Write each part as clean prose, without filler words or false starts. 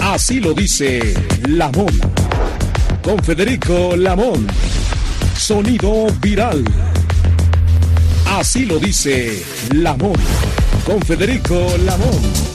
Así lo dice Lamón. Con Federico Lamón. Sonido viral. Así lo dice Lamón. Con Federico Lamón.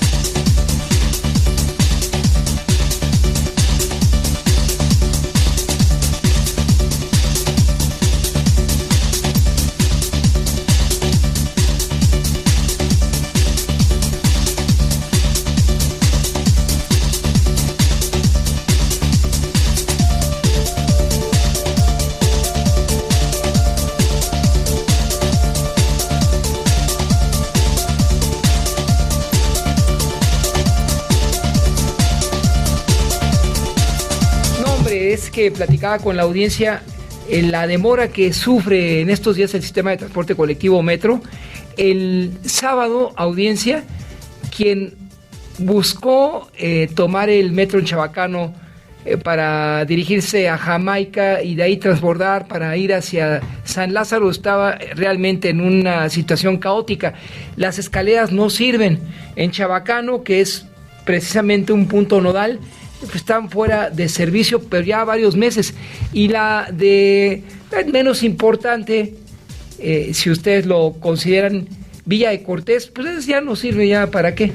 Que platicaba con la audiencia en la demora que sufre en estos días el sistema de transporte colectivo Metro. El sábado, audiencia, quien buscó tomar el metro en Chabacano para dirigirse a Jamaica y de ahí transbordar para ir hacia San Lázaro, estaba realmente en una situación caótica. Las escaleras no sirven en Chabacano, que es precisamente un punto nodal. Están fuera de servicio, pero ya varios meses. Y la de menos importante, si ustedes lo consideran, Villa de Cortés, pues ya no sirve, ya para qué.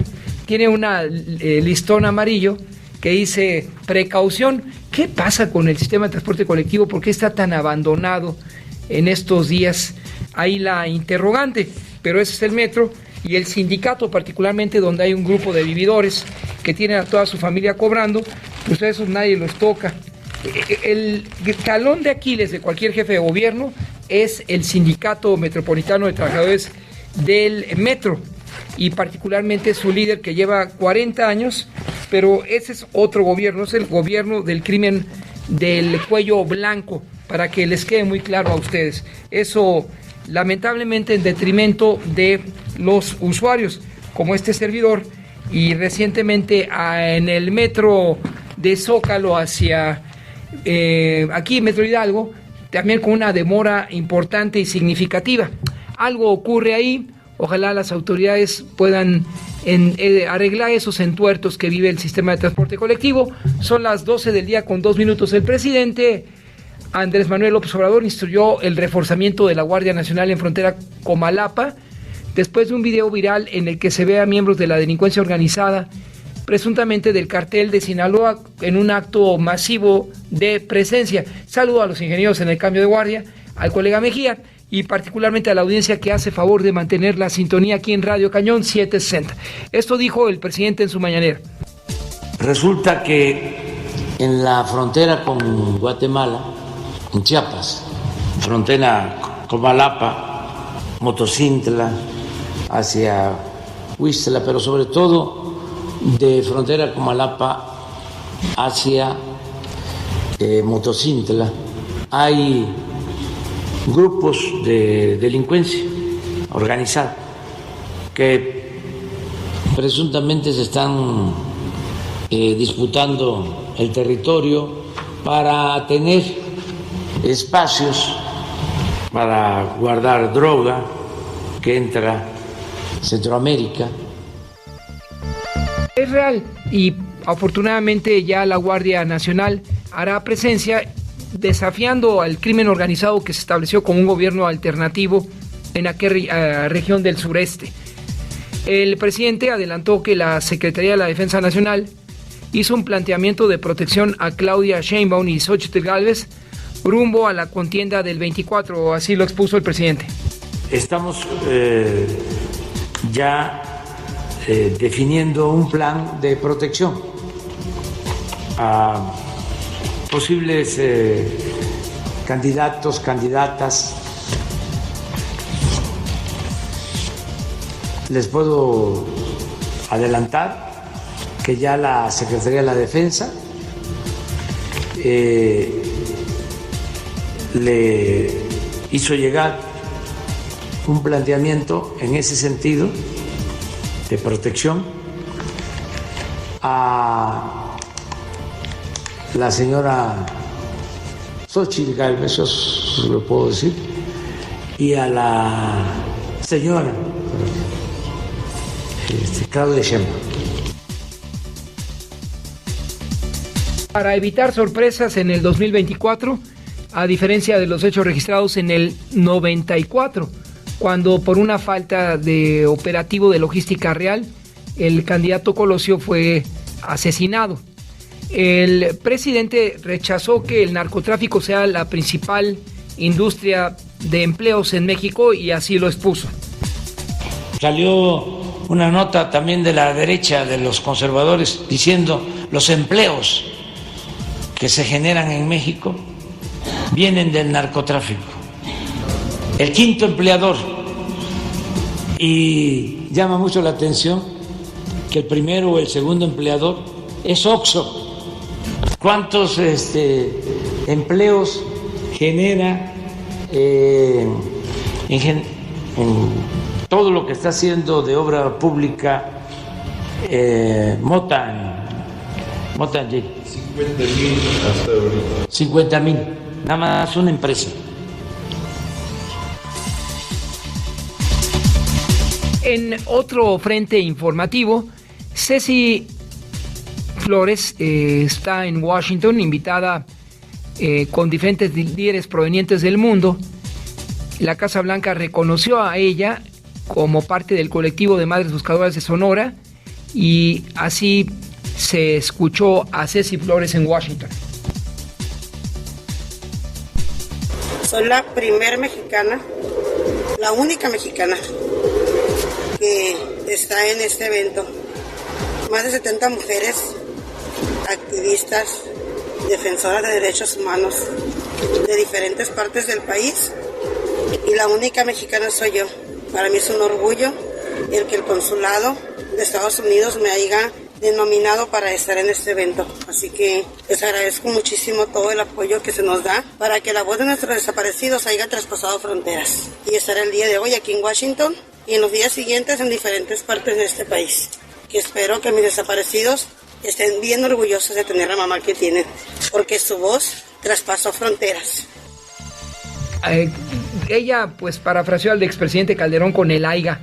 Tiene una listón amarillo que dice precaución. ¿Qué pasa con el sistema de transporte colectivo? ¿Por qué está tan abandonado en estos días? Ahí la interrogante, pero ese es el metro. Y el sindicato, particularmente donde hay un grupo de vividores que tienen a toda su familia cobrando, pues a esos nadie los toca. El talón de Aquiles de cualquier jefe de gobierno es el Sindicato Metropolitano de Trabajadores del Metro, y particularmente su líder, que lleva 40 años, pero ese es otro gobierno, es el gobierno del crimen del cuello blanco, para que les quede muy claro a ustedes. Eso, lamentablemente, en detrimento de los usuarios, como este servidor, y recientemente en el metro de Zócalo hacia aquí, Metro Hidalgo, también con una demora importante y significativa. Algo ocurre ahí, ojalá las autoridades puedan arreglar esos entuertos que vive el sistema de transporte colectivo. Son las 12 del día con 2 minutos. El presidente Andrés Manuel López Obrador instruyó el reforzamiento de la Guardia Nacional en frontera Comalapa, después de un video viral en el que se ve a miembros de la delincuencia organizada, presuntamente del cartel de Sinaloa, en un acto masivo de presencia. Saludo a los ingenieros en el cambio de guardia, al colega Mejía y particularmente a la audiencia que hace favor de mantener la sintonía aquí en Radio Cañón 760. Esto dijo el presidente en su mañanera. Resulta que en la frontera con Guatemala, en Chiapas, frontera Comalapa, Motocintla, hacia Huixtla, pero sobre todo de frontera Comalapa hacia Motocintla, hay grupos de delincuencia organizada que presuntamente se están disputando el territorio para tener espacios para guardar droga que entra Centroamérica. Es real, y afortunadamente ya la Guardia Nacional hará presencia desafiando al crimen organizado que se estableció como un gobierno alternativo en aquella región del sureste. El presidente adelantó que la Secretaría de la Defensa Nacional hizo un planteamiento de protección a Claudia Sheinbaum y Xóchitl Gálvez rumbo a la contienda del 24, así lo expuso el presidente. Estamos ya definiendo un plan de protección a posibles candidatos, candidatas. Les puedo adelantar que ya la Secretaría de la Defensa le hizo llegar un planteamiento en ese sentido de protección a la señora Xóchitl Gálvez, eso lo puedo decir, y a la señora Claudia Sheinbaum. Para evitar sorpresas en el 2024, a diferencia de los hechos registrados en el 94, cuando por una falta de operativo de logística real, el candidato Colosio fue asesinado. El presidente rechazó que el narcotráfico sea la principal industria de empleos en México y así lo expuso. Salió una nota también de la derecha, de los conservadores, diciendo los empleos que se generan en México vienen del narcotráfico. El quinto empleador. Y llama mucho la atención que el primero o el segundo empleador es Oxxo. ¿Cuántos empleos genera en todo lo que está haciendo de obra pública Mota J? 50,000 hasta ahorita. 50,000, nada más una empresa. En otro frente informativo, Ceci Flores está en Washington, invitada con diferentes líderes provenientes del mundo. La Casa Blanca reconoció a ella como parte del colectivo de Madres Buscadoras de Sonora y así se escuchó a Ceci Flores en Washington. Soy la primer mexicana, la única mexicana que está en este evento. Más de 70 mujeres, activistas, defensoras de derechos humanos de diferentes partes del país y la única mexicana soy yo. Para mí es un orgullo el que el consulado de Estados Unidos me haya denominado para estar en este evento. Así que les agradezco muchísimo todo el apoyo que se nos da para que la voz de nuestros desaparecidos haya traspasado fronteras y estar el día de hoy aquí en Washington y en los días siguientes en diferentes partes de este país. Que espero que mis desaparecidos estén bien orgullosos de tener la mamá que tienen, porque su voz traspasó fronteras. Ella pues parafraseó al expresidente Calderón con el AIGA.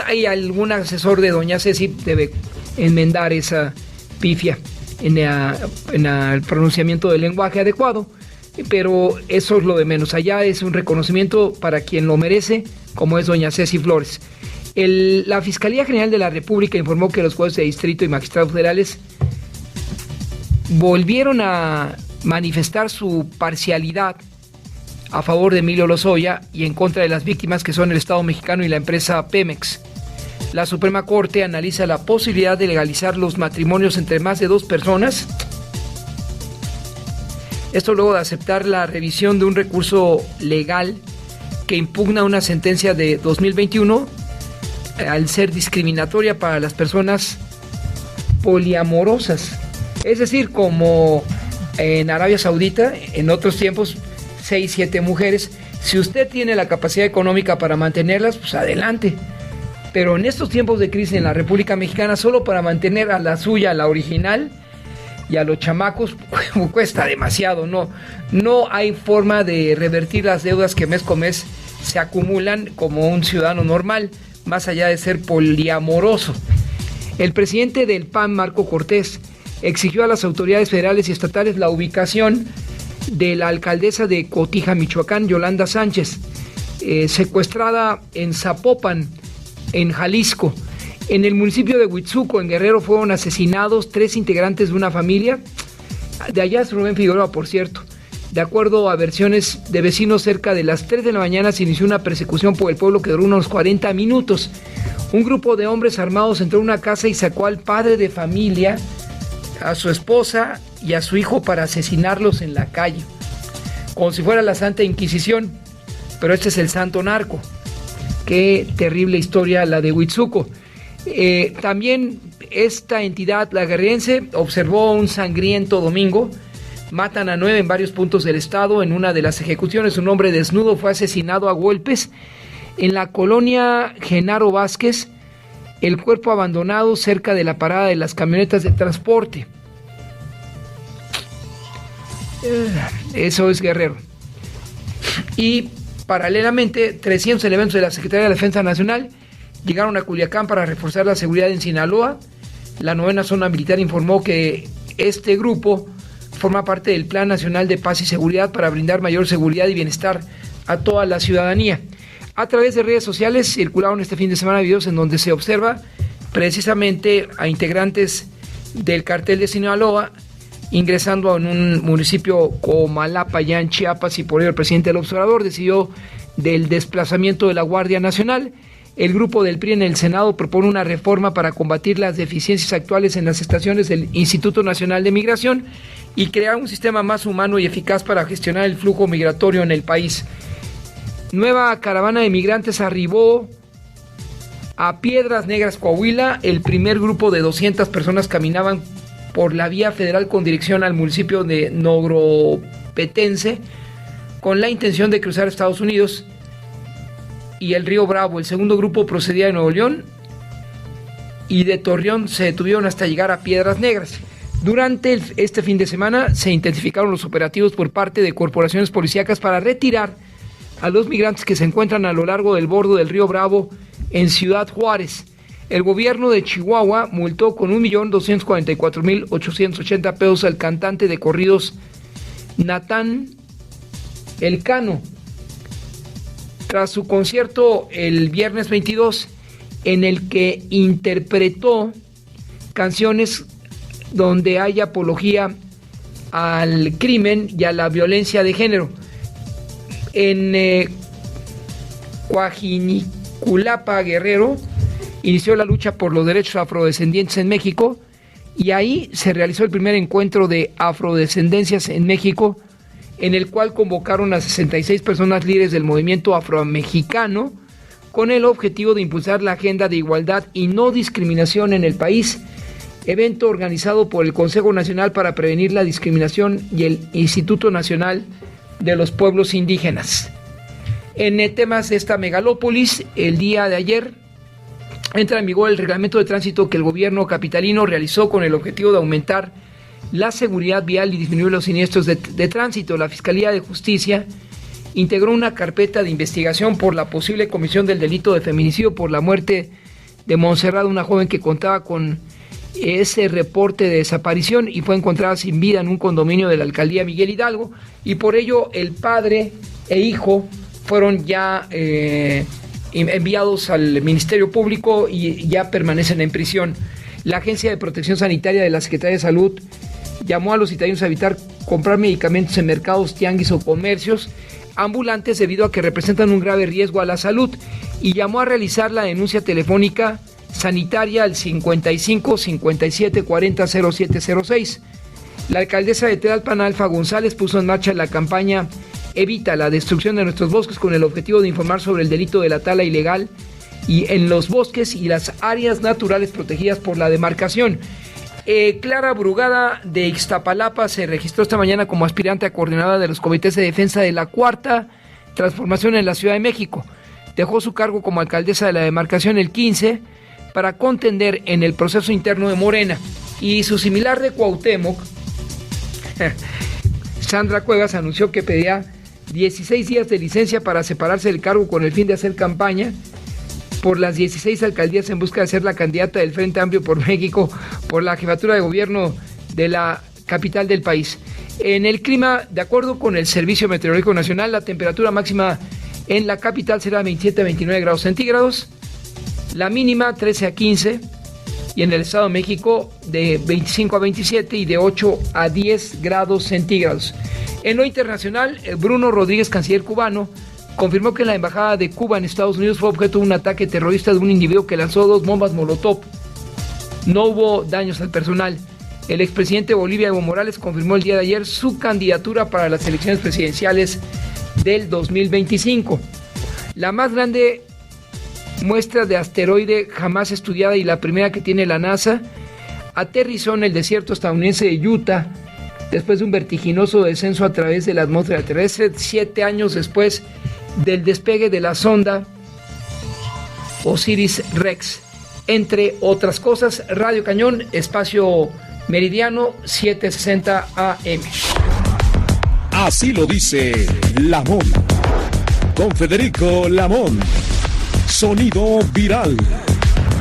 Hay algún asesor de doña Ceci debe enmendar esa pifia en el pronunciamiento del lenguaje adecuado, pero eso es lo de menos. Allá es un reconocimiento para quien lo merece, como es doña Ceci Flores. La Fiscalía General de la República informó que los jueces de distrito y magistrados federales volvieron a manifestar su parcialidad a favor de Emilio Lozoya y en contra de las víctimas, que son el Estado mexicano y la empresa Pemex. La Suprema Corte analiza la posibilidad de legalizar los matrimonios entre más de 2 personas. Esto luego de aceptar la revisión de un recurso legal que impugna una sentencia de 2021 al ser discriminatoria para las personas poliamorosas. Es decir, como en Arabia Saudita, en otros tiempos, 6, 7 mujeres. Si usted tiene la capacidad económica para mantenerlas, pues adelante. Pero en estos tiempos de crisis en la República Mexicana, solo para mantener a la suya, la original, y a los chamacos, cuesta demasiado. No hay forma de revertir las deudas que mes con mes se acumulan como un ciudadano normal, más allá de ser poliamoroso. El presidente del PAN, Marco Cortés, exigió a las autoridades federales y estatales la ubicación de la alcaldesa de Cotija, Michoacán, Yolanda Sánchez, secuestrada en Zapopan, en Jalisco. En el municipio de Huitzuco, en Guerrero, fueron asesinados 3 integrantes de una familia. De allá es Rubén Figueroa, por cierto. De acuerdo a versiones de vecinos, cerca de las 3 de la mañana se inició una persecución por el pueblo que duró unos 40 minutos. Un grupo de hombres armados entró a una casa y sacó al padre de familia, a su esposa y a su hijo para asesinarlos en la calle, como si fuera la Santa Inquisición. Pero este es el santo narco. Qué terrible historia la de Huitzuco. También esta entidad, la guerrerense, observó un sangriento domingo. Matan a 9 en varios puntos del estado. En una de las ejecuciones, un hombre desnudo fue asesinado a golpes en la colonia Genaro Vázquez. El cuerpo abandonado cerca de la parada de las camionetas de transporte. Eso es Guerrero. Y paralelamente, 300 elementos de la Secretaría de la Defensa Nacional llegaron a Culiacán para reforzar la seguridad en Sinaloa. La 9ª Zona Militar informó que Este grupo forma parte del Plan Nacional de Paz y Seguridad para brindar mayor seguridad y bienestar a toda la ciudadanía. A través de redes sociales circularon este fin de semana videos en donde se observa precisamente a integrantes del cartel de Sinaloa ingresando en un municipio Comalapa, ya en Chiapas, y por ello el presidente del Observador decidió del desplazamiento de la Guardia Nacional. El grupo del PRI en el Senado propone una reforma para combatir las deficiencias actuales en las estaciones del Instituto Nacional de Migración y crear un sistema más humano y eficaz para gestionar el flujo migratorio en el país. Nueva caravana de migrantes arribó a Piedras Negras, Coahuila. El primer grupo de 200 personas caminaban por la vía federal con dirección al municipio de Nogropetense con la intención de cruzar Estados Unidos y el río Bravo. El segundo grupo procedía de Nuevo León y de Torreón se detuvieron hasta llegar a Piedras Negras. Durante este fin de semana se intensificaron los operativos por parte de corporaciones policíacas para retirar a los migrantes que se encuentran a lo largo del borde del río Bravo en Ciudad Juárez. El gobierno de Chihuahua multó con 1,244,880 pesos al cantante de corridos Natán Elcano tras su concierto el viernes 22, en el que interpretó canciones donde hay apología al crimen y a la violencia de género. En Coajimalpa, Guerrero, inició la lucha por los derechos afrodescendientes en México, y ahí se realizó el primer encuentro de afrodescendencias en México, en el cual convocaron a 66 personas líderes del movimiento afromexicano con el objetivo de impulsar la agenda de igualdad y no discriminación en el país, evento organizado por el Consejo Nacional para Prevenir la Discriminación y el Instituto Nacional de los Pueblos Indígenas. En temas de esta megalópolis, el día de ayer entra en vigor el reglamento de tránsito que el gobierno capitalino realizó con el objetivo de aumentar la seguridad vial y disminuir los siniestros de tránsito. La Fiscalía de Justicia integró una carpeta de investigación por la posible comisión del delito de feminicidio por la muerte de Montserrat, una joven que contaba con ese reporte de desaparición y fue encontrada sin vida en un condominio de la alcaldía Miguel Hidalgo, y por ello el padre e hijo fueron ya enviados al Ministerio Público y ya permanecen en prisión. La Agencia de Protección Sanitaria de la Secretaría de Salud llamó a los italianos a evitar comprar medicamentos en mercados, tianguis o comercios ambulantes debido a que representan un grave riesgo a la salud, y llamó a realizar la denuncia telefónica sanitaria al 55 57 40 0706. La alcaldesa de Tlalpan, Alfa González, puso en marcha la campaña Evita la destrucción de nuestros bosques con el objetivo de informar sobre el delito de la tala ilegal y en los bosques y las áreas naturales protegidas por la demarcación. Clara Brugada de Ixtapalapa se registró esta mañana como aspirante a coordinadora de los comités de defensa de la Cuarta Transformación en la Ciudad de México. Dejó su cargo como alcaldesa de la demarcación el 15 para contender en el proceso interno de Morena. Y su similar de Cuauhtémoc, Sandra Cuevas, anunció que pedía 16 días de licencia para separarse del cargo con el fin de hacer campaña por las 16 alcaldías en busca de ser la candidata del Frente Amplio por México por la jefatura de gobierno de la capital del país. En el clima, de acuerdo con el Servicio Meteorológico Nacional, la temperatura máxima en la capital será 27 a 29 grados centígrados, la mínima 13 a 15, y en el Estado de México de 25 a 27 y de 8 a 10 grados centígrados. En lo internacional, Bruno Rodríguez, canciller cubano, confirmó que la embajada de Cuba en Estados Unidos fue objeto de un ataque terrorista de un individuo que lanzó 2 bombas Molotov. No hubo daños al personal. El expresidente de Bolivia, Evo Morales, confirmó el día de ayer su candidatura para las elecciones presidenciales del 2025. La más grande muestra de asteroide jamás estudiada y la primera que tiene la NASA aterrizó en el desierto estadounidense de Utah después de un vertiginoso descenso a través de la atmósfera terrestre 7 años después del despegue de la sonda Osiris-Rex, entre otras cosas. Radio Cañón, espacio meridiano, 7:60 AM. Así lo dice Lamón. Con Federico Lamón. Sonido viral.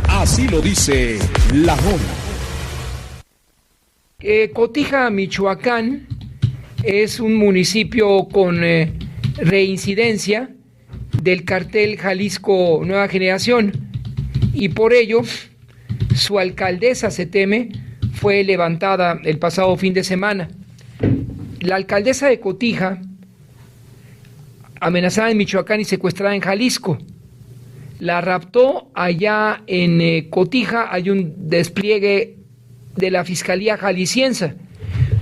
Así lo dice Lamón. Cotija, Michoacán, es un municipio con reincidencia del cartel Jalisco Nueva Generación, y por ello su alcaldesa, se teme, fue levantada el pasado fin de semana. La alcaldesa de Cotija, amenazada en Michoacán y secuestrada en Jalisco, la raptó allá en Cotija. Hay un despliegue de la Fiscalía Jalisciense.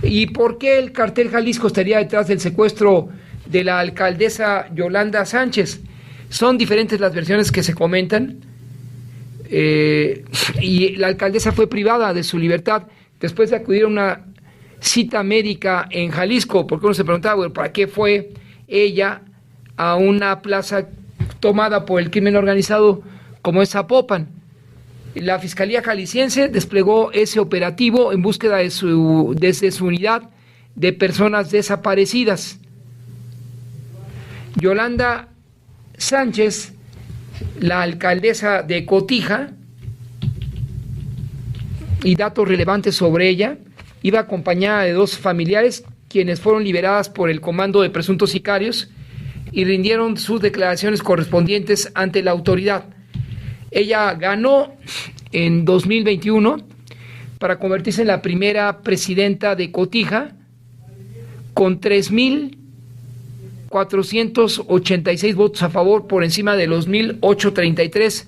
¿Y por qué el cartel Jalisco estaría detrás del secuestro de la alcaldesa Yolanda Sánchez? Son diferentes las versiones que se comentan, y la alcaldesa fue privada de su libertad después de acudir a una cita médica en Jalisco, porque uno se preguntaba, bueno, ¿para qué fue ella a una plaza tomada por el crimen organizado como es Zapopan? La Fiscalía Jalisciense desplegó ese operativo en búsqueda desde su unidad de personas desaparecidas. Yolanda Sánchez, la alcaldesa de Cotija, y datos relevantes sobre ella, iba acompañada de 2 familiares, quienes fueron liberadas por el comando de presuntos sicarios y rindieron sus declaraciones correspondientes ante la autoridad. Ella ganó en 2021 para convertirse en la primera presidenta de Cotija, con 3,486 votos a favor, por encima de los 1,833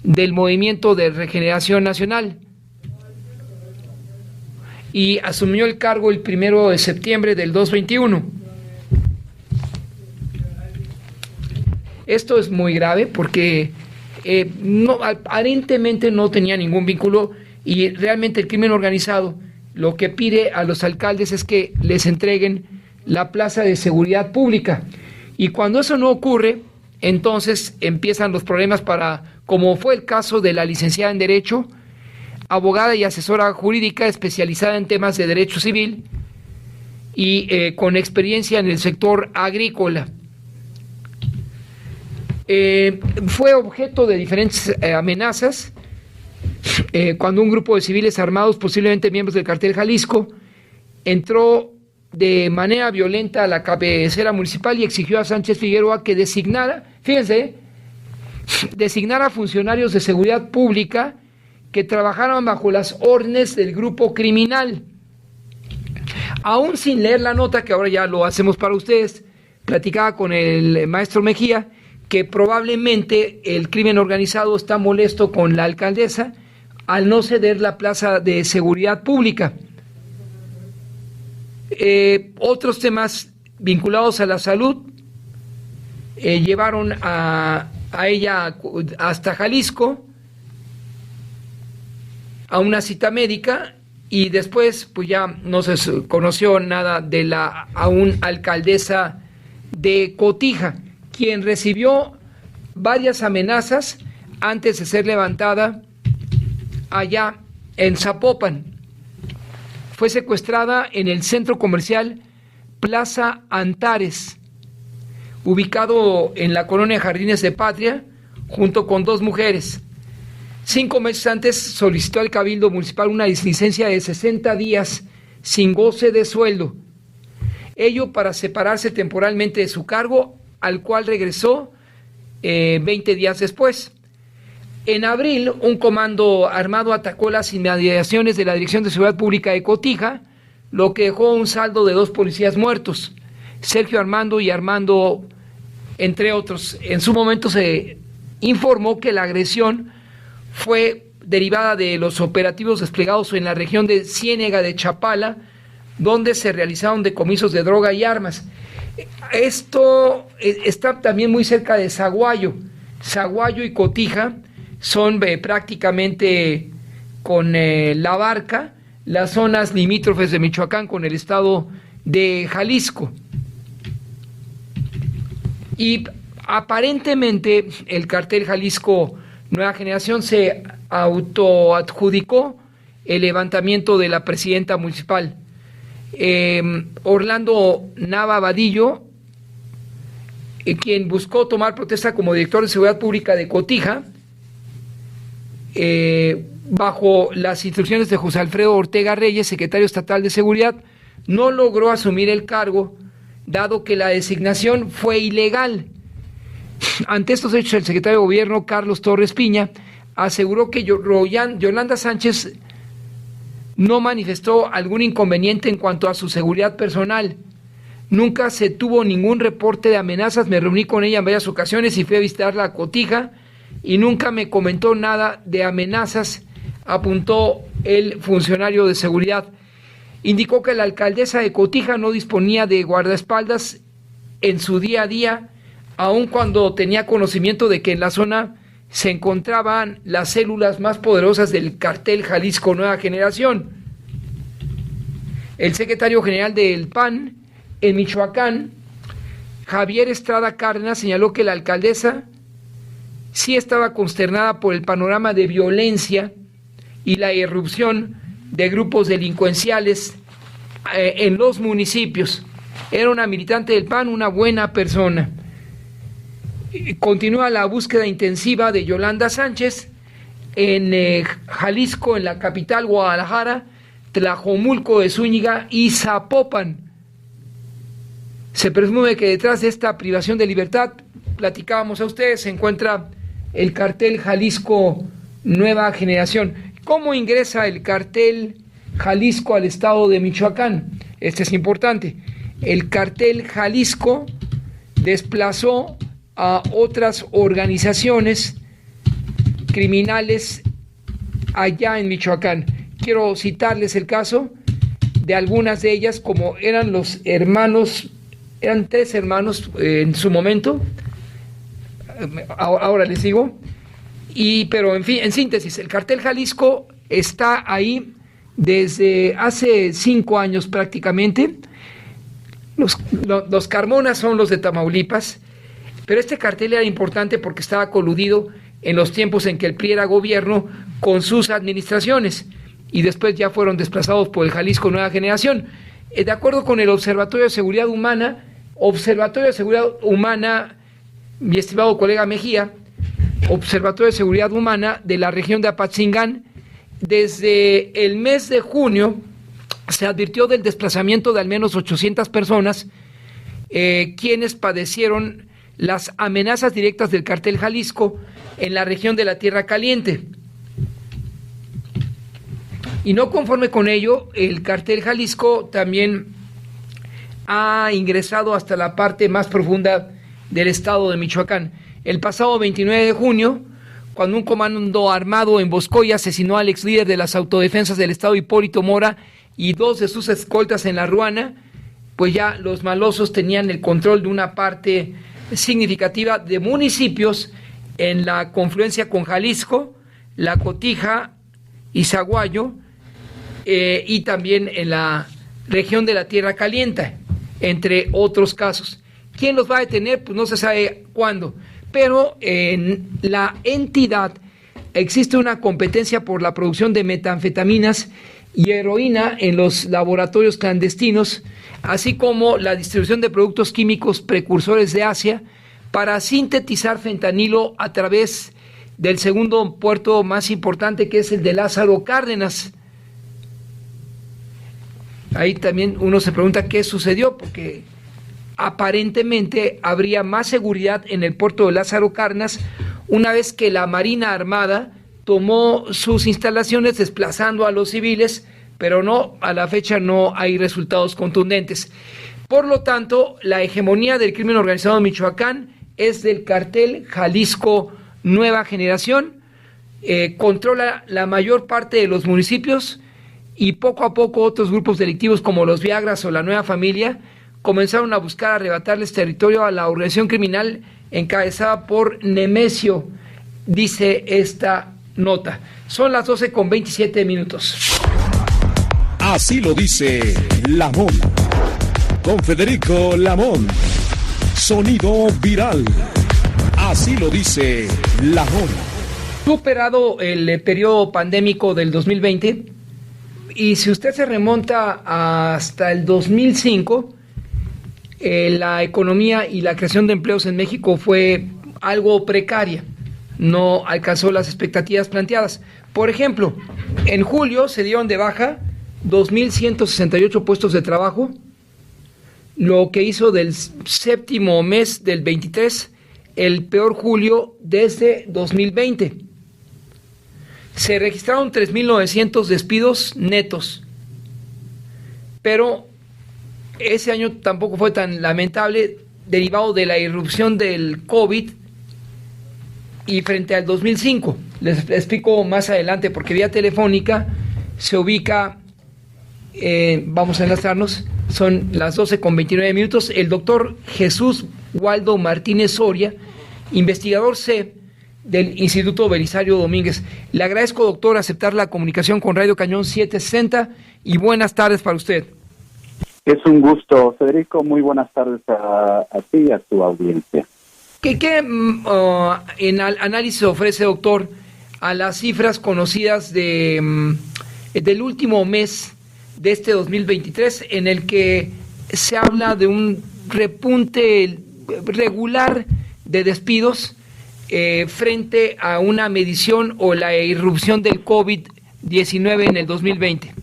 del Movimiento de Regeneración Nacional. Y asumió el cargo el 1 de septiembre del 2021. Esto es muy grave porque aparentemente no tenía ningún vínculo, y realmente el crimen organizado lo que pide a los alcaldes es que les entreguen la plaza de seguridad pública, y cuando eso no ocurre, entonces empiezan los problemas como fue el caso de la licenciada en Derecho, abogada y asesora jurídica especializada en temas de derecho civil y con experiencia en el sector agrícola. Fue objeto de diferentes amenazas cuando un grupo de civiles armados, posiblemente miembros del cartel Jalisco, entró de manera violenta a la cabecera municipal y exigió a Sánchez Figueroa que designara funcionarios de seguridad pública que trabajaran bajo las órdenes del grupo criminal. Aún sin leer la nota, que ahora ya lo hacemos para ustedes, platicaba con el maestro Mejía que probablemente el crimen organizado está molesto con la alcaldesa al no ceder la plaza de seguridad pública. Otros temas vinculados a la salud llevaron a ella hasta Jalisco a una cita médica, y después pues ya no se conoció nada de la aún alcaldesa de Cotija, quien recibió varias amenazas antes de ser levantada allá en Zapopan. Fue secuestrada en el centro comercial Plaza Antares, ubicado en la colonia Jardines de Patria, junto con 2 mujeres. 5 meses antes solicitó al Cabildo Municipal una licencia de 60 días sin goce de sueldo, ello para separarse temporalmente de su cargo, al cual regresó 20 días después. En abril, un comando armado atacó las inmediaciones de la Dirección de Seguridad Pública de Cotija, lo que dejó un saldo de 2 policías muertos, Sergio Armando y Armando, entre otros. En su momento se informó que la agresión fue derivada de los operativos desplegados en la región de Ciénega de Chapala, donde se realizaron decomisos de droga y armas. Esto está también muy cerca de Zaguayo. Zaguayo y Cotija son prácticamente con La Barca, las zonas limítrofes de Michoacán con el estado de Jalisco. Y aparentemente el cartel Jalisco Nueva Generación se autoadjudicó el levantamiento de la presidenta municipal. Orlando Nava Vadillo, quien buscó tomar protesta como director de Seguridad Pública de Cotija, bajo las instrucciones de José Alfredo Ortega Reyes, secretario estatal de Seguridad, no logró asumir el cargo, dado que la designación fue ilegal. Ante estos hechos, el secretario de Gobierno, Carlos Torres Piña, aseguró que Yolanda Sánchez no manifestó algún inconveniente en cuanto a su seguridad personal. Nunca se tuvo ningún reporte de amenazas. Me reuní con ella en varias ocasiones y fui a visitar la Cotija y nunca me comentó nada de amenazas, apuntó el funcionario de seguridad. Indicó que la alcaldesa de Cotija no disponía de guardaespaldas en su día a día, aun cuando tenía conocimiento de que en la zona se encontraban las células más poderosas del cartel Jalisco Nueva Generación. El secretario general del PAN en Michoacán, Javier Estrada Cárdenas, señaló que la alcaldesa sí estaba consternada por el panorama de violencia y la irrupción de grupos delincuenciales en los municipios. Era una militante del PAN, una buena persona. Continúa la búsqueda intensiva de Yolanda Sánchez en Jalisco, en la capital Guadalajara, Tlajomulco de Zúñiga y Zapopan. Se presume que detrás de esta privación de libertad, platicábamos a ustedes, se encuentra el cartel Jalisco Nueva Generación. ¿Cómo ingresa el cartel Jalisco al estado de Michoacán? Este es importante. El cartel Jalisco desplazó a otras organizaciones criminales allá en Michoacán. Quiero citarles el caso de algunas de ellas, como eran los hermanos, eran 3 hermanos en su momento, ahora les digo, pero en fin, en síntesis, el cartel Jalisco está ahí desde hace 5 años prácticamente. Los Carmona son los de Tamaulipas, pero este cartel era importante porque estaba coludido en los tiempos en que el PRI era gobierno con sus administraciones y después ya fueron desplazados por el Jalisco Nueva Generación. De acuerdo con el Observatorio de Seguridad Humana, mi estimado colega Mejía, Observatorio de Seguridad Humana de la región de Apatzingán, desde el mes de junio se advirtió del desplazamiento de al menos 800 personas quienes padecieron las amenazas directas del cartel Jalisco en la región de la Tierra Caliente. Y no conforme con ello, el cartel Jalisco también ha ingresado hasta la parte más profunda del estado de Michoacán. El pasado 29 de junio, cuando un comando armado emboscó y asesinó al ex líder de las autodefensas del estado, Hipólito Mora, y 2 de sus escoltas en La Ruana, pues ya los malosos tenían el control de una parte significativa de municipios en la confluencia con Jalisco, La Cotija y Zaguayo, y también en la región de la Tierra Caliente, entre otros casos. ¿Quién los va a detener? Pues no se sabe cuándo, pero en la entidad existe una competencia por la producción de metanfetaminas y heroína en los laboratorios clandestinos, así como la distribución de productos químicos precursores de Asia para sintetizar fentanilo a través del segundo puerto más importante, que es el de Lázaro Cárdenas. Ahí también uno se pregunta qué sucedió, porque aparentemente habría más seguridad en el puerto de Lázaro Cárdenas una vez que la Marina Armada tomó sus instalaciones desplazando a los civiles, pero no, a la fecha no hay resultados contundentes. Por lo tanto, la hegemonía del crimen organizado en Michoacán es del cartel Jalisco Nueva Generación, controla la mayor parte de los municipios y poco a poco otros grupos delictivos como los Viagras o la Nueva Familia comenzaron a buscar arrebatarles territorio a la organización criminal encabezada por Nemesio, dice esta nota. Son las 12:27. Así lo dice Lamón. Con Federico Lamón. Sonido viral. Así lo dice Lamón. Superado el periodo pandémico del 2020, y si usted se remonta hasta el 2005, la economía y la creación de empleos en México fue algo precaria, no alcanzó las expectativas planteadas. Por ejemplo, en julio se dieron de baja 2.168 puestos de trabajo, lo que hizo del séptimo mes del 23 el peor julio desde 2020. Se registraron 3.900 despidos netos, pero ese año tampoco fue tan lamentable, derivado de la irrupción del COVID y frente al 2005. Les explico más adelante, porque vía telefónica se ubica, vamos a enlazarnos, son las 12:29, el doctor Jesús Waldo Martínez Soria, investigador C del Instituto Belisario Domínguez. Le agradezco, doctor, aceptar la comunicación con Radio Cañón 760 y buenas tardes para usted. Es un gusto, Federico. Muy buenas tardes a ti y a tu audiencia. ¿Qué en análisis ofrece, doctor, a las cifras conocidas del último mes de este 2023, en el que se habla de un repunte regular de despidos frente a una medición o la irrupción del COVID-19 en el 2020?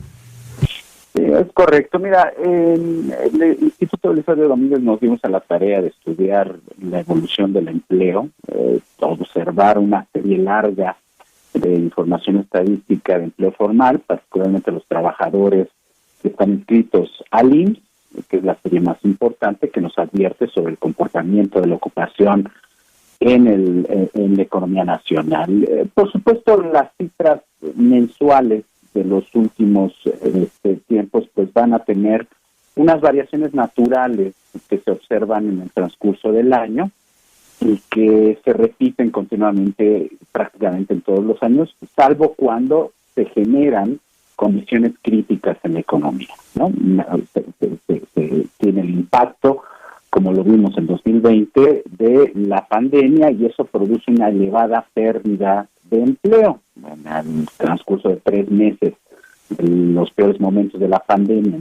Sí, es correcto. Mira, en el Instituto Belisario Domínguez nos dimos a la tarea de estudiar la evolución del empleo, observar una serie larga de información estadística de empleo formal, particularmente los trabajadores que están inscritos al IMSS, que es la serie más importante, que nos advierte sobre el comportamiento de la ocupación en la economía nacional. Por supuesto, las cifras mensuales de los últimos tiempos pues van a tener unas variaciones naturales que se observan en el transcurso del año y que se repiten continuamente prácticamente en todos los años, salvo cuando se generan condiciones críticas en la economía, ¿no? Se tiene el impacto, como lo vimos en 2020, de la pandemia, y eso produce una elevada pérdida de empleo. En el transcurso de 3 meses, en los peores momentos de la pandemia,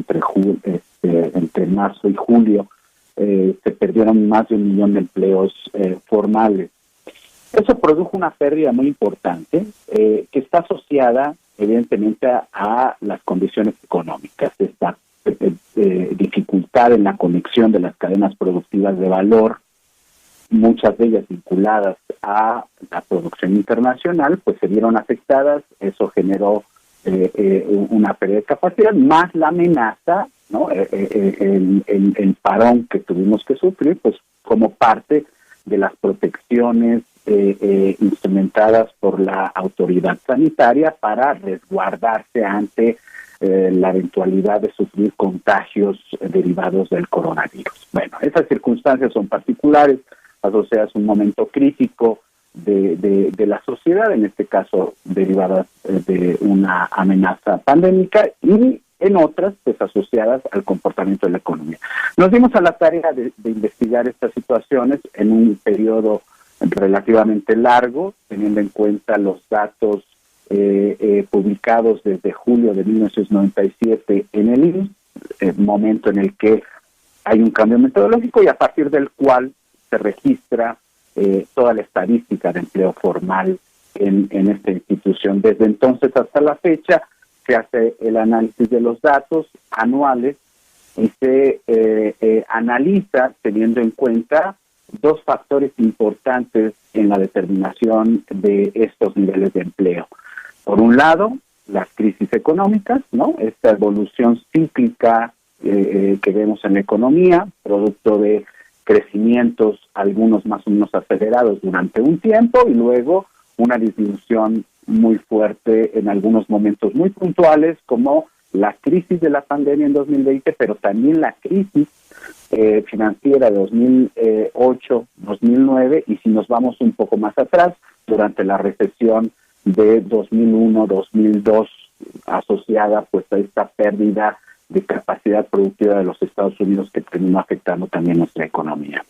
entre marzo y julio, se perdieron más de 1 millón de empleos formales. Eso produjo una pérdida muy importante que está asociada evidentemente a las condiciones económicas, esta dificultad en la conexión de las cadenas productivas de valor, muchas de ellas vinculadas a la producción internacional, pues se vieron afectadas. Eso generó una pérdida de capacidad, más la amenaza, ¿no? El parón que tuvimos que sufrir, pues como parte de las protecciones instrumentadas por la autoridad sanitaria para resguardarse ante la eventualidad de sufrir contagios derivados del coronavirus. Bueno, esas circunstancias son particulares, asociadas a un momento crítico de la sociedad, en este caso derivadas de una amenaza pandémica, y en otras pues asociadas al comportamiento de la economía. Nos dimos a la tarea de investigar estas situaciones en un periodo relativamente largo, teniendo en cuenta los datos publicados desde julio de 1997 en el IMSS, momento en el que hay un cambio metodológico y a partir del cual se registra toda la estadística de empleo formal en esta institución. Desde entonces hasta la fecha se hace el análisis de los datos anuales y se analiza teniendo en cuenta 2 factores importantes en la determinación de estos niveles de empleo. Por un lado, las crisis económicas, ¿no? Esta evolución cíclica que vemos en la economía, producto de crecimientos, algunos más o menos acelerados durante un tiempo, y luego una disminución muy fuerte en algunos momentos muy puntuales, como la crisis de la pandemia en 2020, pero también la crisis financiera de 2008, 2009, y si nos vamos un poco más atrás, durante la recesión de 2001, 2002, asociada pues a esta pérdida de capacidad productiva de los Estados Unidos que terminó afectando también nuestra economía.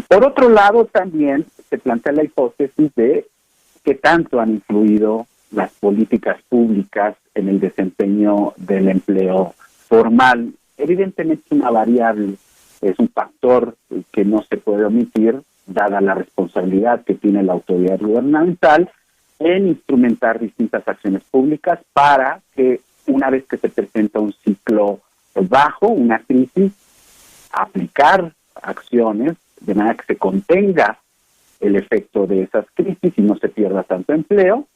Por otro lado, también se plantea la hipótesis de qué tanto han influido las políticas públicas en el desempeño del empleo formal. Evidentemente es una variable, es un factor que no se puede omitir, dada la responsabilidad que tiene la autoridad gubernamental, en instrumentar distintas acciones públicas para que una vez que se presenta un ciclo bajo, una crisis, aplicar acciones de manera que se contenga el efecto de esas crisis y no se pierda tanto empleo,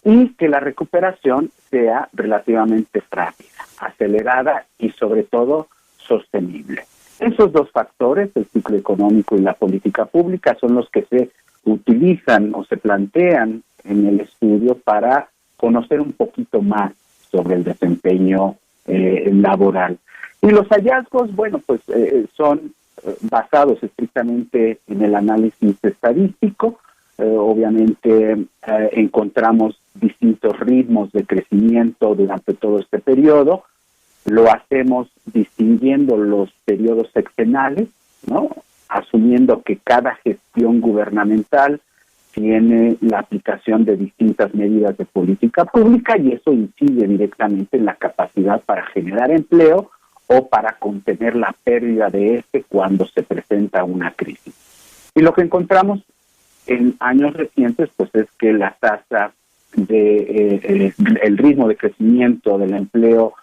y que la recuperación sea relativamente rápida, acelerada y sobre todo sostenible. Esos dos factores, el ciclo económico y la política pública, son los que se utilizan o se plantean en el estudio para conocer un poquito más sobre el desempeño laboral. Y los hallazgos, bueno, pues son basados estrictamente en el análisis estadístico. Obviamente encontramos distintos ritmos de crecimiento durante todo este periodo. Lo hacemos distinguiendo los periodos sexenales, ¿no? Asumiendo que cada gestión gubernamental tiene la aplicación de distintas medidas de política pública y eso incide directamente en la capacidad para generar empleo o para contener la pérdida de este cuando se presenta una crisis. Y lo que encontramos en años recientes, pues es que la tasa de el ritmo de crecimiento del empleo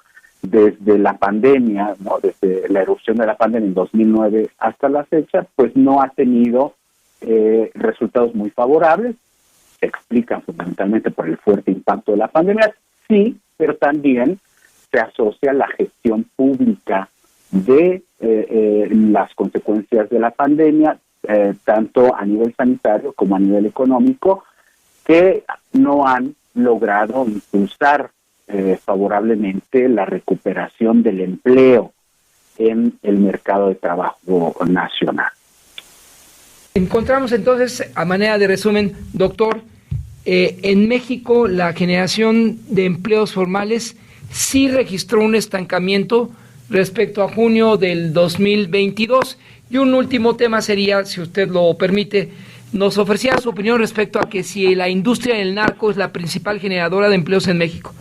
desde la pandemia, ¿no? Desde la erupción de la pandemia en 2009 hasta la fecha, pues no ha tenido resultados muy favorables. Se explican fundamentalmente por el fuerte impacto de la pandemia, sí, pero también se asocia la gestión pública de las consecuencias de la pandemia, tanto a nivel sanitario como a nivel económico, que no han logrado impulsar favorablemente la recuperación del empleo en el mercado de trabajo nacional. Encontramos entonces, a manera de resumen, doctor, en México la generación de empleos formales sí registró un estancamiento respecto a junio del 2022. Y un último tema sería, si usted lo permite, nos ofrecía su opinión respecto a que si la industria del narco es la principal generadora de empleos en México.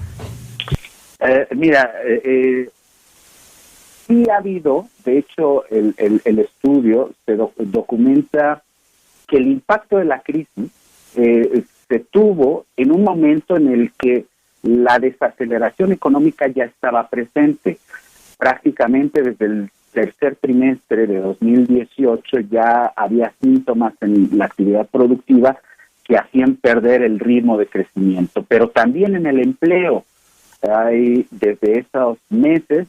Sí ha habido, de hecho, el estudio se documenta que el impacto de la crisis se tuvo en un momento en el que la desaceleración económica ya estaba presente. Prácticamente desde el tercer trimestre de 2018 ya había síntomas en la actividad productiva que hacían perder el ritmo de crecimiento, pero también en el empleo. Hay desde esos meses,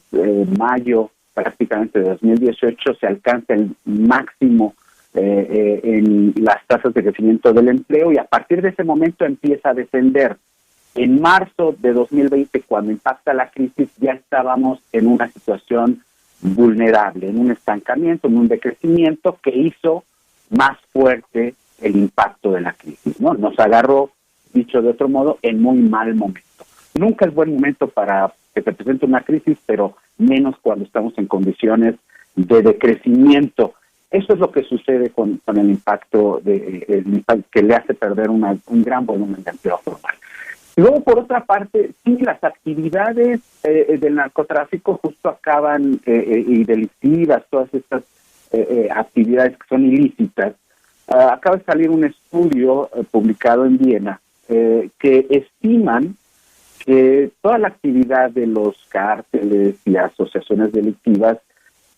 mayo prácticamente de 2018, se alcanza el máximo en las tasas de crecimiento del empleo y a partir de ese momento empieza a descender. En marzo de 2020, cuando impacta la crisis, ya estábamos en una situación vulnerable, en un estancamiento, en un decrecimiento que hizo más fuerte el impacto de la crisis, ¿no? Nos agarró, dicho de otro modo, en muy mal momento. Nunca es buen momento para que se presente una crisis, pero menos cuando estamos en condiciones de decrecimiento. Eso es lo que sucede con el impacto que le hace perder un gran volumen de empleo formal. Y luego, por otra parte, sí, las actividades del narcotráfico justo acaban, y delictivas, todas estas actividades que son ilícitas. Acaba de salir un estudio publicado en Viena que estiman que toda la actividad de los cárteles y asociaciones delictivas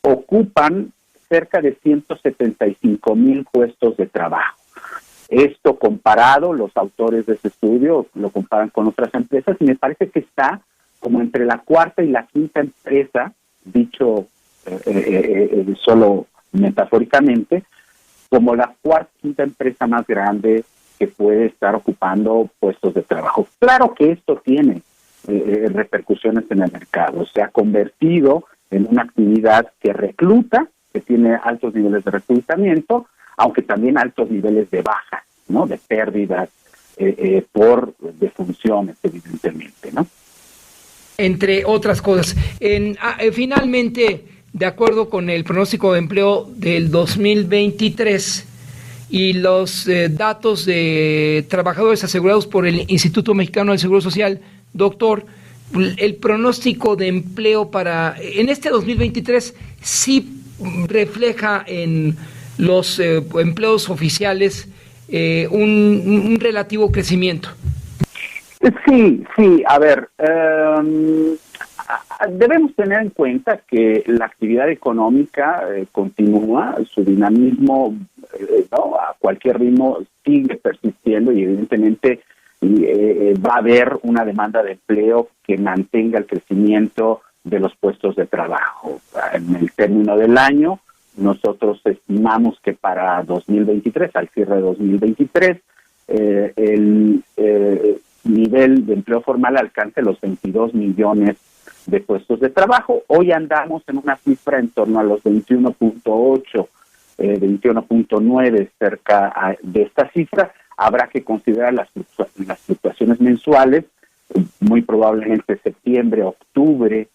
ocupan cerca de 175,000 puestos de trabajo. Esto comparado, los autores de ese estudio lo comparan con otras empresas y me parece que está como entre la cuarta y la quinta empresa, dicho solo metafóricamente, como la cuarta quinta empresa más grande que puede estar ocupando puestos de trabajo. Claro que esto tiene repercusiones en el mercado. Se ha convertido en una actividad que recluta, que tiene altos niveles de reclutamiento, aunque también altos niveles de baja, ¿no? De pérdidas por defunciones, evidentemente, ¿no? Entre otras cosas. Finalmente, de acuerdo con el pronóstico de empleo del 2023 y los datos de trabajadores asegurados por el Instituto Mexicano del Seguro Social, doctor, el pronóstico de empleo en este 2023 sí refleja en los empleos oficiales un relativo crecimiento. Sí, a ver, debemos tener en cuenta que la actividad económica continúa, su dinamismo ¿no? A cualquier ritmo sigue persistiendo y evidentemente va a haber una demanda de empleo que mantenga el crecimiento de los puestos de trabajo. En el término del año, nosotros estimamos que para 2023, al cierre de 2023, el nivel de empleo formal alcance los 22 millones de puestos de trabajo. Hoy andamos en una cifra en torno a los 21.8, 21.9 cerca de esta cifra. Habrá que considerar las fluctuaciones mensuales, muy probablemente septiembre, octubre,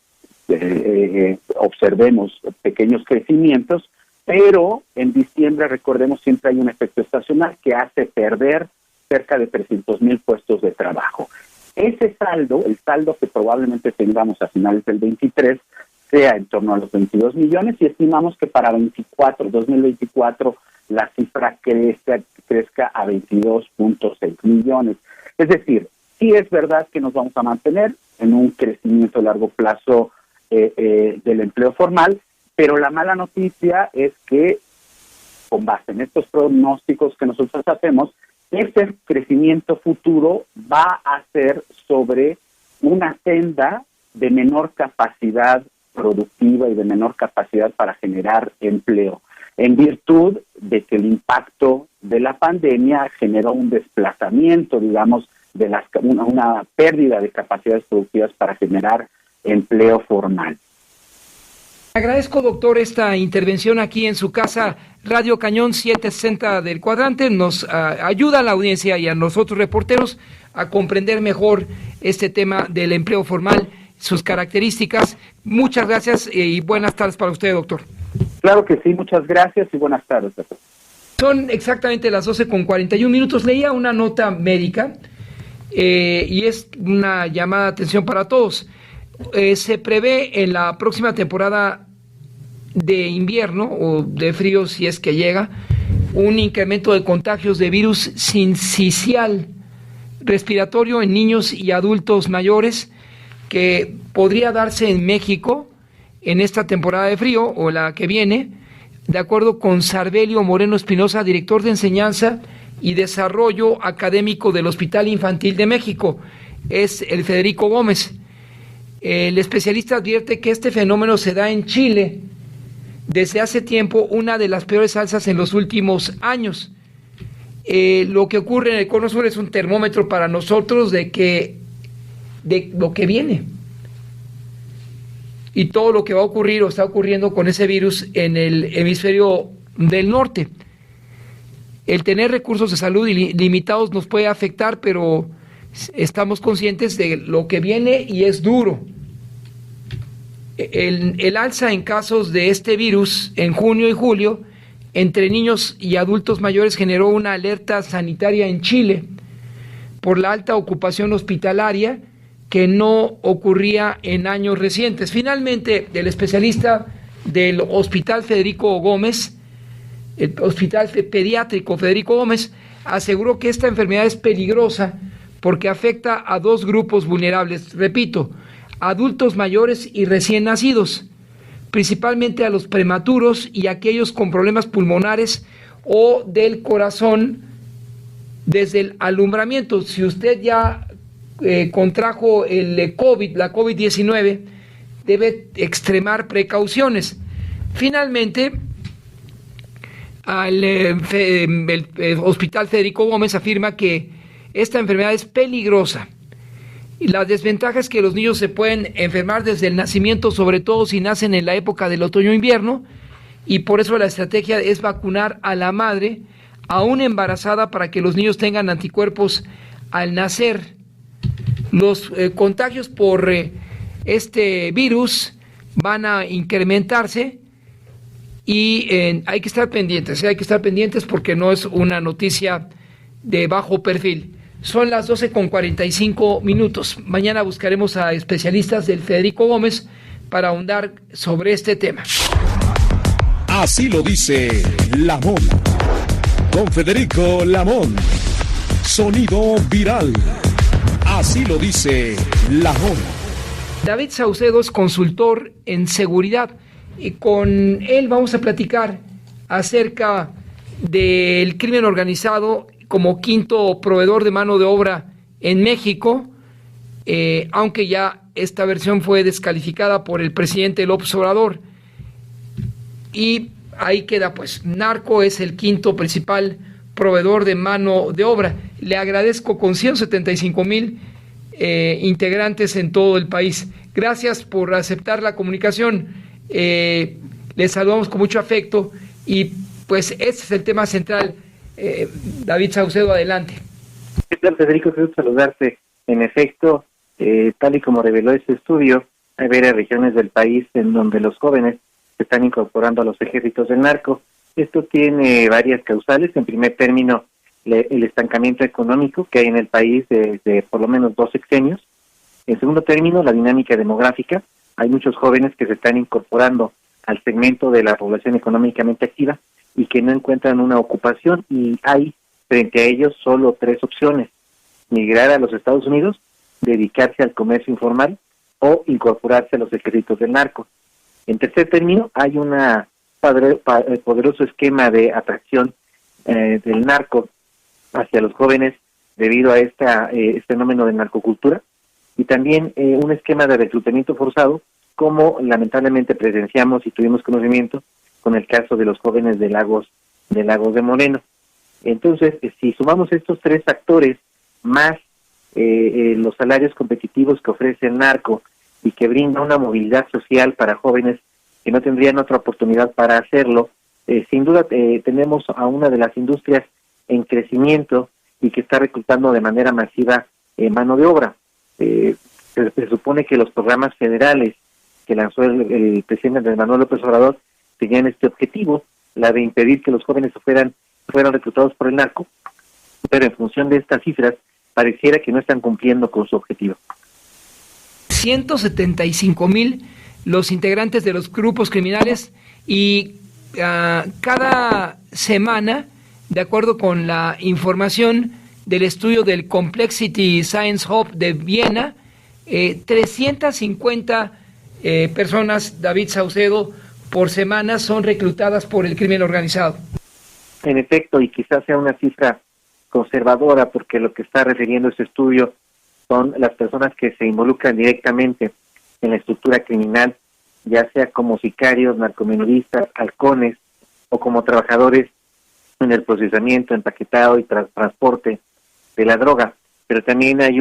observemos pequeños crecimientos, pero en diciembre, recordemos, siempre hay un efecto estacional que hace perder cerca de 300,000 puestos de trabajo. Ese saldo, el saldo que probablemente tengamos a finales del 23, sea en torno a los 22 millones y estimamos que para 2024, la cifra crezca a 22.6 millones. Es decir, sí es verdad que nos vamos a mantener en un crecimiento a largo plazo del empleo formal, pero la mala noticia es que, con base en estos pronósticos que nosotros hacemos, ese crecimiento futuro va a ser sobre una senda de menor capacidad productiva y de menor capacidad para generar empleo, en virtud de que el impacto de la pandemia generó un desplazamiento, digamos, de una pérdida de capacidades productivas para generar empleo formal. Agradezco, doctor, esta intervención aquí en su casa, Radio Cañón 760 del Cuadrante. Nos ayuda a la audiencia y a nosotros reporteros a comprender mejor este tema del empleo formal, sus características. Muchas gracias y buenas tardes para usted, doctor. Claro que sí, muchas gracias y buenas tardes, doctor. Son exactamente las 12:41. Leía una nota médica y es una llamada de atención para todos. Se prevé en la próxima temporada de invierno o de frío, si es que llega, un incremento de contagios de virus sincicial respiratorio en niños y adultos mayores que podría darse en México en esta temporada de frío o la que viene, de acuerdo con Sarbelio Moreno Espinosa, director de Enseñanza y Desarrollo Académico del Hospital Infantil de México. Es el Federico Gómez. El especialista advierte que este fenómeno se da en Chile desde hace tiempo, una de las peores alzas en los últimos años. Lo que ocurre en el Cono Sur es un termómetro para nosotros de lo que viene y todo lo que va a ocurrir o está ocurriendo con ese virus en el hemisferio del norte. El tener recursos de salud limitados nos puede afectar, pero estamos conscientes de lo que viene y es duro. El alza en casos de este virus en junio y julio entre niños y adultos mayores generó una alerta sanitaria en Chile por la alta ocupación hospitalaria que no ocurría en años recientes. Finalmente, el especialista del Hospital Federico Gómez, el Hospital Pediátrico Federico Gómez, aseguró que esta enfermedad es peligrosa porque afecta a dos grupos vulnerables, repito, adultos mayores y recién nacidos, principalmente a los prematuros y aquellos con problemas pulmonares o del corazón desde el alumbramiento. Si usted ya contrajo el COVID, la COVID-19, debe extremar precauciones. Finalmente, el Hospital Federico Gómez afirma que esta enfermedad es peligrosa. Y la desventaja es que los niños se pueden enfermar desde el nacimiento, sobre todo si nacen en la época del otoño-invierno, y por eso la estrategia es vacunar a la madre, aún embarazada, para que los niños tengan anticuerpos al nacer. Los contagios por este virus van a incrementarse y hay que estar pendientes porque no es una noticia de bajo perfil. Son las 12:45. Mañana buscaremos a especialistas del Federico Gómez para ahondar sobre este tema. Así lo dice Lamón. Con Federico Lamón. Sonido viral. Así lo dice la nota. David Saucedo es consultor en seguridad y con él vamos a platicar acerca del crimen organizado como quinto proveedor de mano de obra en México, aunque ya esta versión fue descalificada por el presidente López Obrador. Y ahí queda, pues, narco es el quinto principal proveedor de mano de obra. Le agradezco con 175,000 integrantes en todo el país. Gracias por aceptar la comunicación. Les saludamos con mucho afecto y pues este es el tema central. David Saucedo, adelante. ¿Qué tal, Federico? Quiero saludarte. En efecto, tal y como reveló este estudio, hay varias regiones del país en donde los jóvenes se están incorporando a los ejércitos del narco. Esto tiene varias causales. En primer término, el estancamiento económico que hay en el país desde por lo menos 2 sexenios. En segundo término, la dinámica demográfica. Hay muchos jóvenes que se están incorporando al segmento de la población económicamente activa y que no encuentran una ocupación, y hay frente a ellos solo 3 opciones: migrar a los Estados Unidos, dedicarse al comercio informal o incorporarse a los ejércitos del narco. En tercer término, hay un poderoso esquema de atracción del narco hacia los jóvenes debido a este fenómeno de narcocultura, y también un esquema de reclutamiento forzado, como lamentablemente presenciamos y tuvimos conocimiento con el caso de los jóvenes de Lagos de Moreno. Entonces, si sumamos estos 3 factores, más los salarios competitivos que ofrece el narco y que brinda una movilidad social para jóvenes que no tendrían otra oportunidad para hacerlo, sin duda tenemos a una de las industrias en crecimiento y que está reclutando de manera masiva mano de obra. Se supone que los programas federales que lanzó el presidente Manuel López Obrador tenían este objetivo, la de impedir que los jóvenes fueran reclutados por el narco, pero en función de estas cifras pareciera que no están cumpliendo con su objetivo. 175,000 los integrantes de los grupos criminales, y cada semana, de acuerdo con la información del estudio del Complexity Science Hub de Viena, 350 personas, David Saucedo, por semana son reclutadas por el crimen organizado. En efecto, y quizás sea una cifra conservadora, porque lo que está refiriendo este estudio son las personas que se involucran directamente en la estructura criminal, ya sea como sicarios, narcomenudistas, halcones, o como trabajadores en el procesamiento, empaquetado y transporte de la droga. Pero también hay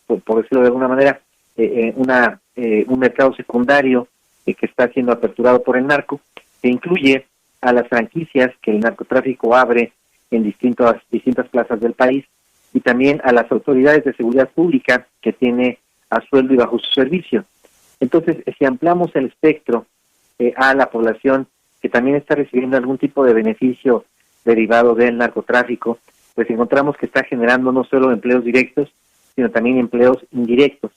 por decirlo de alguna manera, un mercado secundario que está siendo aperturado por el narco, que incluye a las franquicias que el narcotráfico abre en distintas plazas del país, y también a las autoridades de seguridad pública que tiene a sueldo y bajo su servicio. Entonces, si ampliamos el espectro a la población que también está recibiendo algún tipo de beneficio derivado del narcotráfico, pues encontramos que está generando no solo empleos directos, sino también empleos indirectos.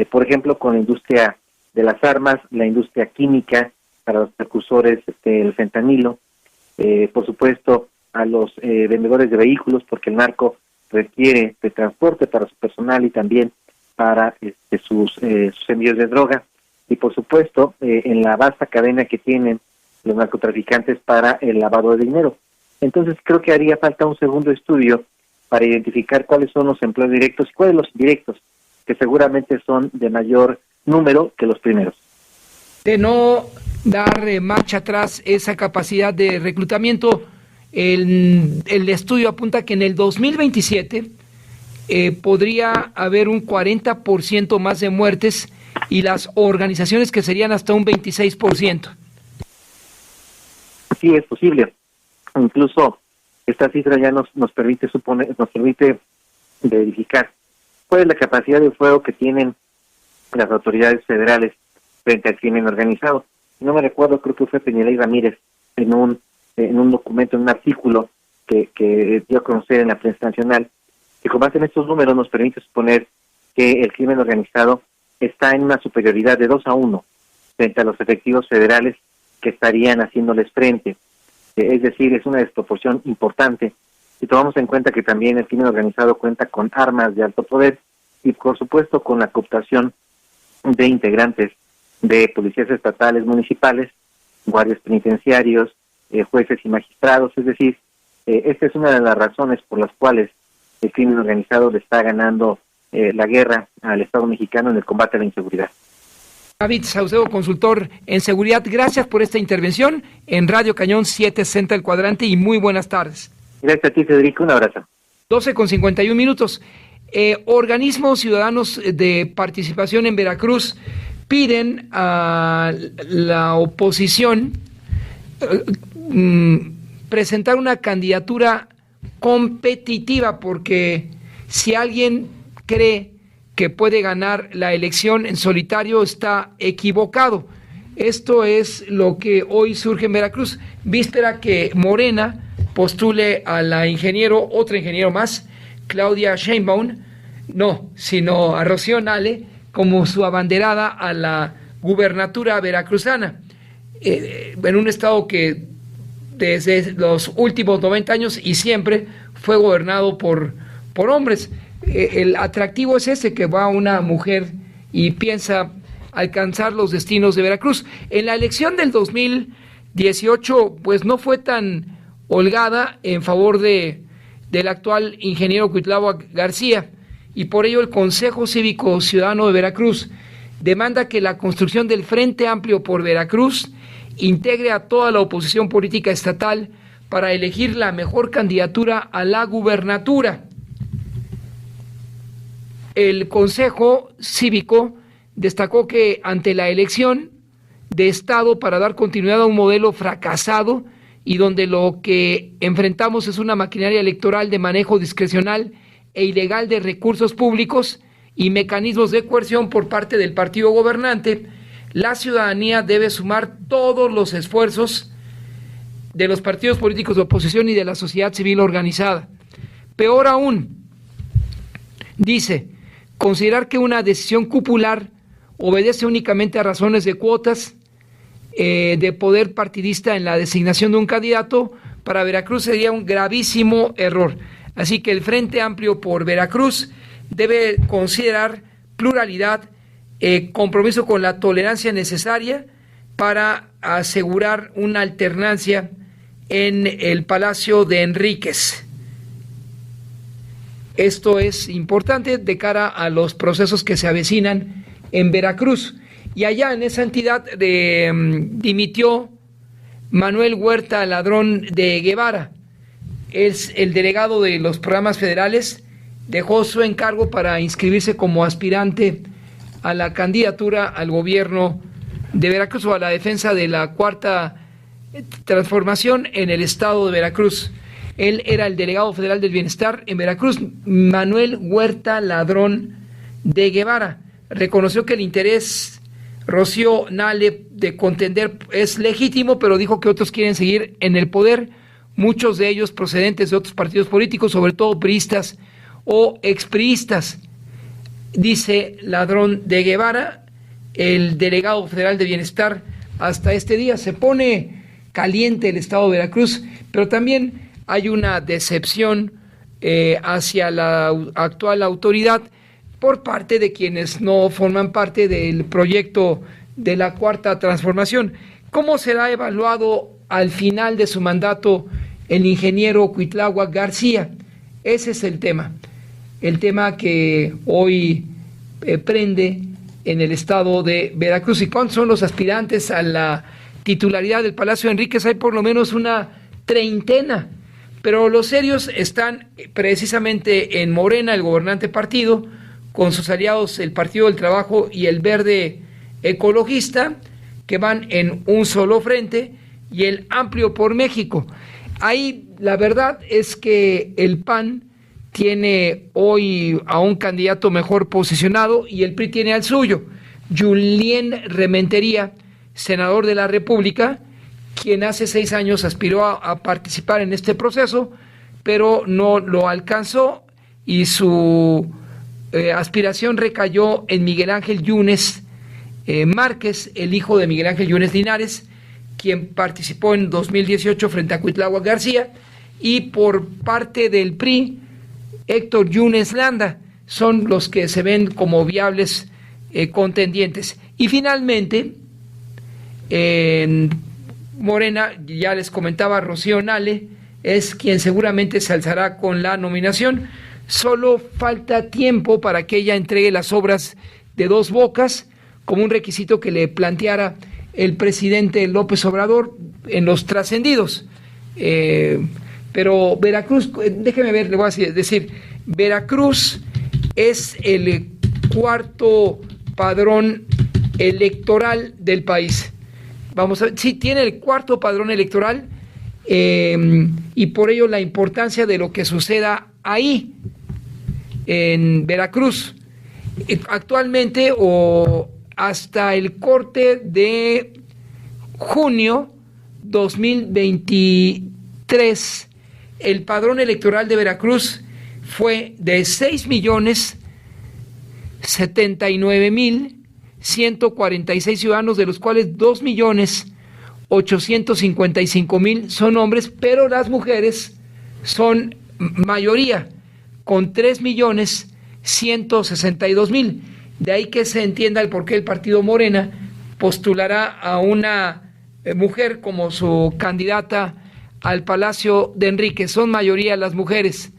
Por ejemplo, con la industria de las armas, la industria química para los precursores del fentanilo, por supuesto a los vendedores de vehículos, porque el narco requiere de transporte para su personal y también para sus envíos de droga, y por supuesto en la vasta cadena que tienen los narcotraficantes para el lavado de dinero. Entonces creo que haría falta un segundo estudio para identificar cuáles son los empleos directos y cuáles los indirectos, que seguramente son de mayor número que los primeros. De no dar marcha atrás esa capacidad de reclutamiento, el estudio apunta que en el 2027 podría haber un 40% más de muertes, y las organizaciones que serían hasta un 26%. Sí, es posible. Incluso esta cifra ya nos permite verificar cuál es la capacidad de fuego que tienen las autoridades federales frente al crimen organizado. No me recuerdo, creo que fue Peñaley Ramírez en un documento, en un artículo que dio a conocer en la prensa nacional, que con base en estos números nos permite suponer que el crimen organizado está en una superioridad de 2-1 frente a los efectivos federales que estarían haciéndoles frente. Es decir, es una desproporción importante si tomamos en cuenta que también el crimen organizado cuenta con armas de alto poder y por supuesto con la cooptación de integrantes de policías estatales, municipales, guardias penitenciarios, jueces y magistrados. Es decir, esta es una de las razones por las cuales el crimen organizado le está ganando la guerra al Estado mexicano en el combate a la inseguridad. David Saucedo, consultor en seguridad, gracias por esta intervención en Radio Cañón 760 El Cuadrante y muy buenas tardes. Gracias a ti, Federico, un abrazo. 12:51. Organismos ciudadanos de participación en Veracruz piden a la oposición presentar una candidatura competitiva, porque si alguien cree que puede ganar la elección en solitario está equivocado. Esto es lo que hoy surge en Veracruz, víspera que Morena postule a la otra ingeniero más, Claudia Sheinbaum, sino a Rocío Nale como su abanderada a la gubernatura veracruzana, en un estado que desde los últimos 90 años y siempre fue gobernado por hombres. El atractivo es ese, que va una mujer y piensa alcanzar los destinos de Veracruz. En la elección del 2018, pues no fue tan holgada en favor del actual ingeniero Cuitláhuac García, y por ello el Consejo Cívico Ciudadano de Veracruz demanda que la construcción del Frente Amplio por Veracruz integre a toda la oposición política estatal para elegir la mejor candidatura a la gubernatura. El Consejo Cívico destacó que ante la elección de Estado para dar continuidad a un modelo fracasado y donde lo que enfrentamos es una maquinaria electoral de manejo discrecional e ilegal de recursos públicos y mecanismos de coerción por parte del partido gobernante, la ciudadanía debe sumar todos los esfuerzos de los partidos políticos de oposición y de la sociedad civil organizada. Peor aún, dice, considerar que una decisión cupular obedece únicamente a razones de cuotas, de poder partidista en la designación de un candidato, para Veracruz sería un gravísimo error. Así que el Frente Amplio por Veracruz debe considerar pluralidad, compromiso con la tolerancia necesaria para asegurar una alternancia en el Palacio de Enríquez. Esto es importante de cara a los procesos que se avecinan en Veracruz. Y allá en esa entidad dimitió Manuel Huerta Ladrón de Guevara. Es el delegado de los programas federales, dejó su encargo para inscribirse como aspirante a la candidatura al gobierno de Veracruz o a la defensa de la Cuarta Transformación en el estado de Veracruz. Él era el delegado federal del bienestar en Veracruz, Manuel Huerta Ladrón de Guevara. Reconoció que el interés Rocío Nale de contender es legítimo, pero dijo que otros quieren seguir en el poder, muchos de ellos procedentes de otros partidos políticos, sobre todo priistas o expriistas. Dice Ladrón de Guevara, el delegado federal de bienestar, hasta este día se pone caliente el estado de Veracruz, pero también hay una decepción hacia la actual autoridad por parte de quienes no forman parte del proyecto de la Cuarta Transformación. ¿Cómo será evaluado al final de su mandato el ingeniero Cuitláhuac García? Ese es el tema que hoy prende en el estado de Veracruz. ¿Y cuántos son los aspirantes a la titularidad del Palacio de Enríquez? Hay por lo menos una treintena, pero los serios están precisamente en Morena, el gobernante partido, con sus aliados el Partido del Trabajo y el Verde Ecologista, que van en un solo frente, y el Amplio por México. Ahí la verdad es que el PAN tiene hoy a un candidato mejor posicionado y el PRI tiene al suyo, Julián Rementería, senador de la República, quien hace 6 años aspiró a participar en este proceso, pero no lo alcanzó y su aspiración recayó en Miguel Ángel Yunes Márquez, el hijo de Miguel Ángel Yunes Linares, quien participó en 2018 frente a Cuitláhuac García, y por parte del PRI, Héctor Yunes Landa, son los que se ven como viables contendientes. Y finalmente, en Morena, ya les comentaba, Rocío Nale es quien seguramente se alzará con la nominación. Solo falta tiempo para que ella entregue las obras de Dos Bocas como un requisito que le planteara el presidente López Obrador en los trascendidos. Pero Veracruz, déjeme ver, le voy a decir, Veracruz es el cuarto padrón electoral del país. Vamos a ver, sí, tiene el cuarto padrón electoral, y por ello la importancia de lo que suceda ahí, en Veracruz. Actualmente, o hasta el corte de junio 2023, el padrón electoral de Veracruz fue de 6.079.146 ciudadanos, de los cuales 2.855.000 son hombres, pero las mujeres son mayoría, con 3.162.000. De ahí que se entienda el por qué el partido Morena postulará a una mujer como su candidata al Palacio de Enrique. Son mayoría las mujeres.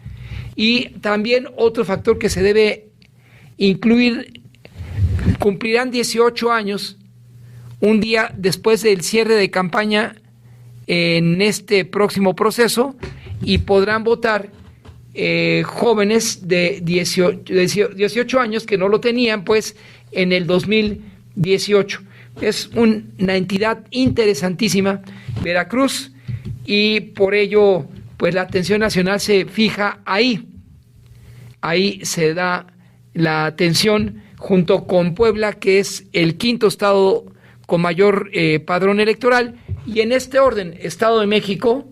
Y también otro factor que se debe incluir: cumplirán 18 años un día después del cierre de campaña en este próximo proceso, y podrán votar jóvenes de 18 años que no lo tenían pues en el 2018. Es una entidad interesantísima, Veracruz, y por ello pues la atención nacional se fija ahí. Ahí se da la atención junto con Puebla, que es el quinto estado con mayor padrón electoral, y en este orden: Estado de México,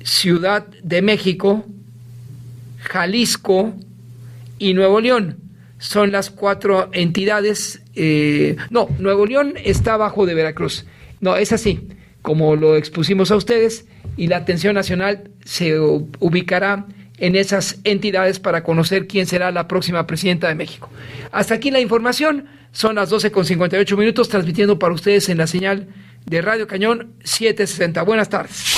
Ciudad de México, Jalisco y Nuevo León. Son las cuatro entidades. Nuevo León está abajo de Veracruz. No, es así, como lo expusimos a ustedes, y la atención nacional se ubicará en esas entidades para conocer quién será la próxima presidenta de México. Hasta aquí la información. Son las 12:58, transmitiendo para ustedes en la señal de Radio Cañón 760. Buenas tardes.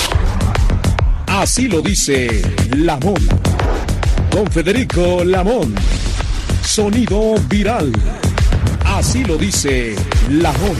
Así lo dice Lamón. Don Federico Lamón. Sonido viral. Así lo dice Lamón.